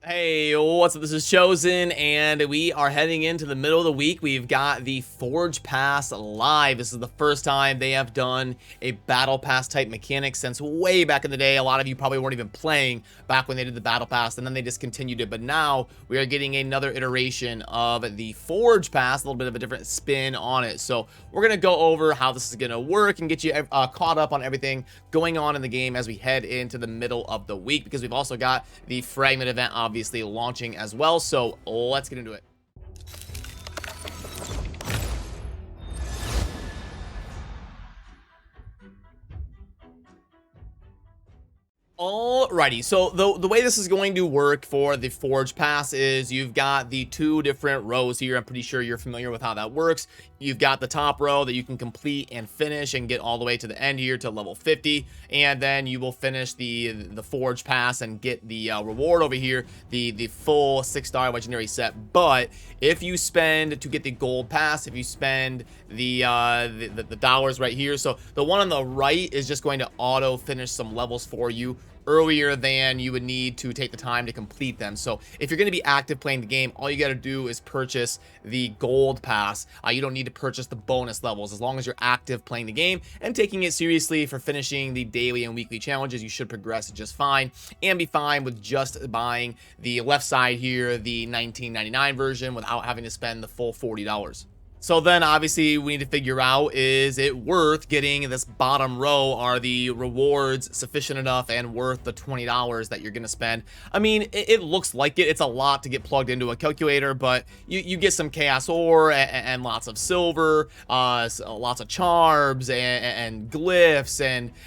Hey, what's up? This is Chosen, and we are heading into the middle of the week. We've got the Forge Pass live. This is the first time they have done a Battle Pass type mechanic since way back in the day. A lot of you probably weren't even playing back when they did the Battle Pass, and then they discontinued it. But now we are getting another iteration of the Forge Pass, a little bit of a different spin on it. So we're going to go over how this is going to work and get you caught up on everything going on in the game as we head into the middle of the week, because we've also got the Fragment event obviously launching as well. So let's get into it. Alrighty, so the way this is going to work for the Forge Pass is you've got the two different rows here. I'm pretty sure you're familiar with how that works. You've got the top row that you can complete and finish and get all the way to the end here to level 50, and then you will finish the Forge Pass and get the reward over here, the full 6-star legendary set. But if you spend to get the gold pass, if you spend the dollars right here, so the one on the right is just going to auto finish some levels for you earlier than you would need to take the time to complete them. So if you're going to be active playing the game, all you got to do is purchase the gold pass. You don't need to purchase the bonus levels. As long as you're active playing the game and taking it seriously for finishing the daily and weekly challenges, you should progress just fine and be fine with just buying the left side here, the $19.99 version, without having to spend the full $40. So then obviously we need to figure out, is it worth getting this bottom row? Are the rewards sufficient enough and worth the $20 that you're going to spend? I mean, it looks like it. It's a lot to get plugged into a calculator, but you get some chaos ore and lots of silver, lots of charbs and glyphs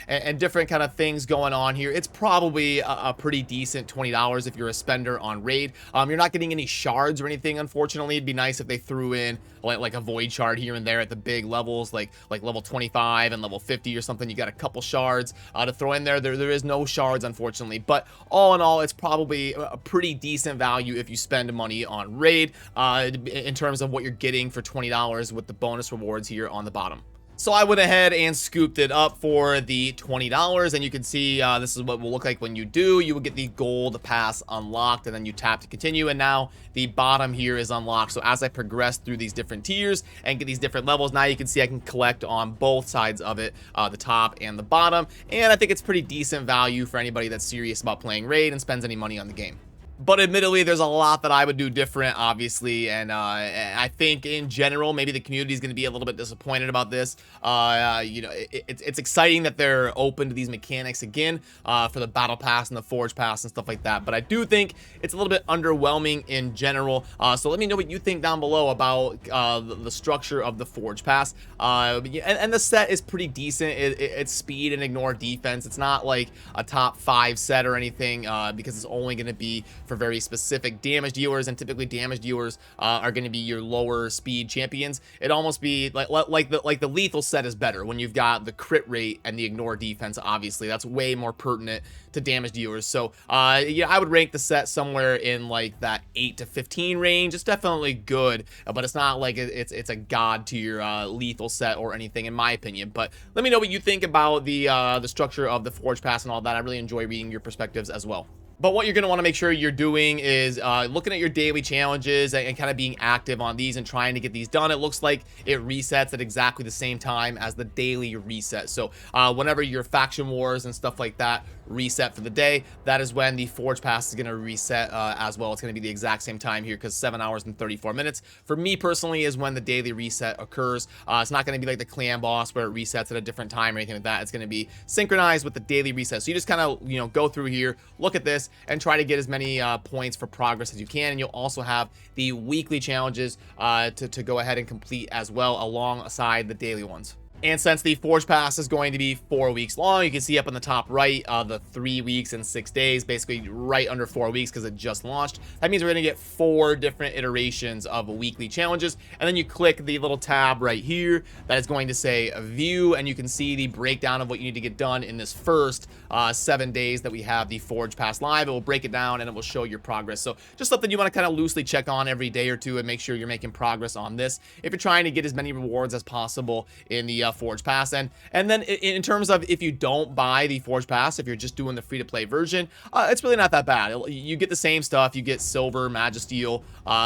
and different kind of things going on here. It's probably a pretty decent $20 if you're a spender on raid. You're not getting any shards or anything, unfortunately. It'd be nice if they threw in like a void shard here and there at the big levels, like level 25 and level 50 or something. You got a couple shards to throw in there. There is no shards, unfortunately, but all in all, it's probably a pretty decent value if you spend money on raid in terms of what you're getting for $20 with the bonus rewards here on the bottom. So I went ahead and scooped it up for the $20, and you can see this is what it will look like when you do. You will get the gold pass unlocked, and then you tap to continue, and now the bottom here is unlocked. So as I progress through these different tiers and get these different levels, now you can see I can collect on both sides of it, the top and the bottom, and I think it's pretty decent value for anybody that's serious about playing raid and spends any money on the game. But admittedly, there's a lot that I would do different, obviously, and I think in general, maybe the community is going to be a little bit disappointed about this. You know, it's exciting that they're open to these mechanics again for the Battle Pass and the Forge Pass and stuff like that. But I do think it's a little bit underwhelming in general. So let me know what you think down below about the structure of the Forge Pass. And the set is pretty decent. It's speed and ignore defense. It's not like a top 5 set or anything because it's only going to be for very specific damage dealers, and typically damage dealers are going to be your lower speed champions. It almost be like the lethal set is better when you've got the crit rate and the ignore defense. Obviously, that's way more pertinent to damage dealers. So yeah, I would rank the set somewhere in like that 8 to 15 range. It's definitely good, but it's not like it's a god tier lethal set or anything, in my opinion. But let me know what you think about the structure of the Forge Pass and all that. I really enjoy reading your perspectives as well. But what you're going to want to make sure you're doing is looking at your daily challenges and kind of being active on these and trying to get these done. It looks like it resets at exactly the same time as the daily reset. So whenever your faction wars and stuff like that reset for the day, that is when the Forge Pass is going to reset as well. It's going to be the exact same time here because 7 hours and 34 minutes. For me personally is when the daily reset occurs. It's not going to be like the clan boss where it resets at a different time or anything like that. It's going to be synchronized with the daily reset. So you just kind of, you know, go through here, look at this, and try to get as many points for progress as you can. And you'll also have the weekly challenges to go ahead and complete as well alongside the daily ones. And since the Forge Pass is going to be 4 weeks long, you can see up on the top right the 3 weeks and 6 days, basically right under 4 weeks because it just launched. That means we're going to get 4 different iterations of weekly challenges. And then you click the little tab right here that is going to say view, and you can see the breakdown of what you need to get done in this first 7 days that we have the Forge Pass live. It will break it down and it will show your progress. So just something you want to kind of loosely check on every day or two and make sure you're making progress on this if you're trying to get as many rewards as possible in the Forge Pass. And then in terms of if you don't buy the Forge Pass, if you're just doing the free-to-play version, it's really not that bad. You get the same stuff. You get silver, magisteel,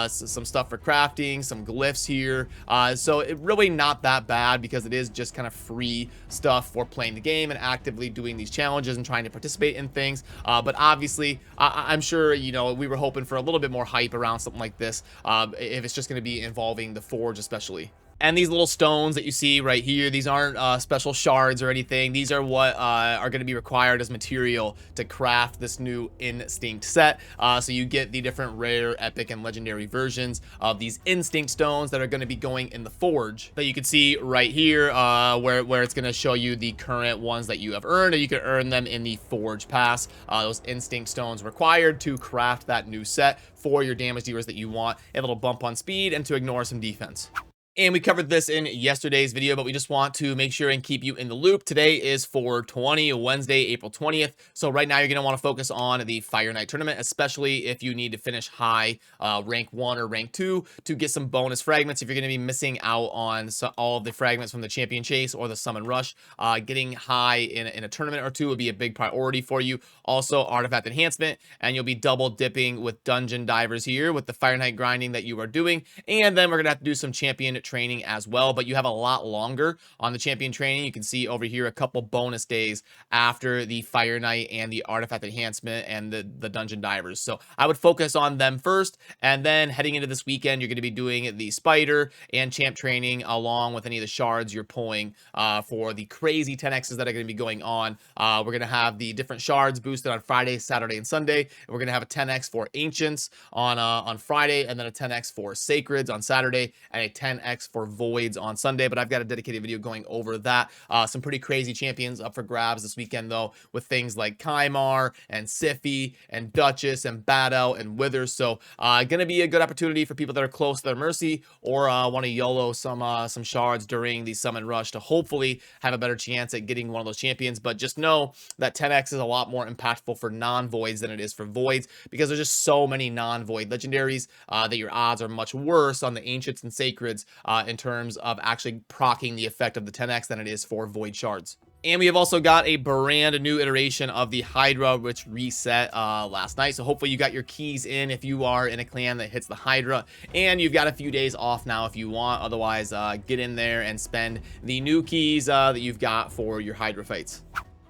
some stuff for crafting, some glyphs here. So it really not that bad because it is just kind of free stuff for playing the game and actively doing these challenges and trying to participate in things. But obviously, I'm sure, you know, we were hoping for a little bit more hype around something like this, if it's just going to be involving the Forge especially. And these little stones that you see right here, these aren't special shards or anything. These are what are going to be required as material to craft this new Instinct set. So you get the different rare, epic, and legendary versions of these Instinct stones that are going to be going in the Forge. That you can see right here, where it's going to show you the current ones that you have earned, and you can earn them in the Forge Pass. Those Instinct stones required to craft that new set for your damage dealers that you want. A little bump on speed and to ignore some defense. And we covered this in yesterday's video, but we just want to make sure and keep you in the loop. Today is 4/20, Wednesday, April 20th. So right now you're going to want to focus on the Fire Night tournament, especially if you need to finish high rank 1 or rank 2 to get some bonus fragments. If you're going to be missing out on all of the fragments from the Champion Chase or the Summon Rush, getting high in a tournament or two would be a big priority for you. Also, Artifact Enhancement, and you'll be double dipping with Dungeon Divers here with the Fire Night grinding that you are doing. And then we're going to have to do some Champion training as well, but you have a lot longer on the Champion training. You can see over here a couple bonus days after the Fire Night and the Artifact Enhancement and the Dungeon Divers. So I would focus on them first, and then heading into this weekend, you're going to be doing the Spider and Champ training along with any of the shards you're pulling for the crazy 10x's that are going to be going on. We're going to have the different shards boosted on Friday, Saturday, and Sunday. And we're going to have a 10x for Ancients on Friday, and then a 10x for Sacreds on Saturday, and a 10x for Voids on Sunday. But I've got a dedicated video going over that. Some pretty crazy champions up for grabs this weekend, though, with things like Kymar and Siphi and Duchess and Battle and Withers. So gonna be a good opportunity for people that are close to their Mercy or want to YOLO some shards during the Summon Rush to hopefully have a better chance at getting one of those champions. But just know that 10x is a lot more impactful for non-Voids than it is for Voids, because there's just so many non-Void legendaries that your odds are much worse on the Ancients and Sacreds in terms of actually proccing the effect of the 10x than it is for Void shards. And we have also got a brand new iteration of the Hydra, which reset last night. So hopefully you got your keys in if you are in a clan that hits the Hydra. And you've got a few days off now if you want. Otherwise, get in there and spend the new keys that you've got for your Hydra fights.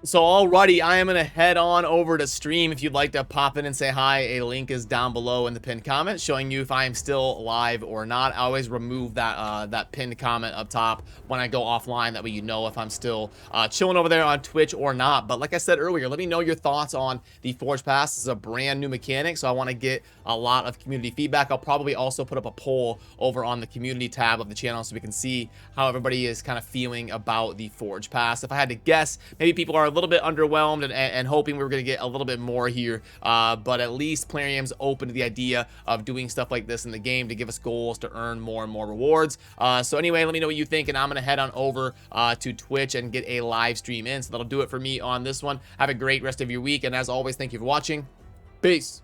So alrighty, I am going to head on over to stream. If you'd like to pop in and say hi, a link is down below in the pinned comment showing you if I am still live or not. I always remove that pinned comment up top when I go offline. That way you know if I'm still chilling over there on Twitch or not. But like I said earlier, let me know your thoughts on the Forge Pass. This is a brand new mechanic, so I want to get a lot of community feedback. I'll probably also put up a poll over on the community tab of the channel so we can see how everybody is kind of feeling about the Forge Pass. If I had to guess, maybe people are a little bit underwhelmed and hoping we were going to get a little bit more here, but at least Plarium's open to the idea of doing stuff like this in the game to give us goals to earn more and more rewards. So anyway, let me know what you think, and I'm going to head on over to Twitch and get a live stream in. So that'll do it for me on this one. Have a great rest of your week, and as always, thank you for watching. Peace.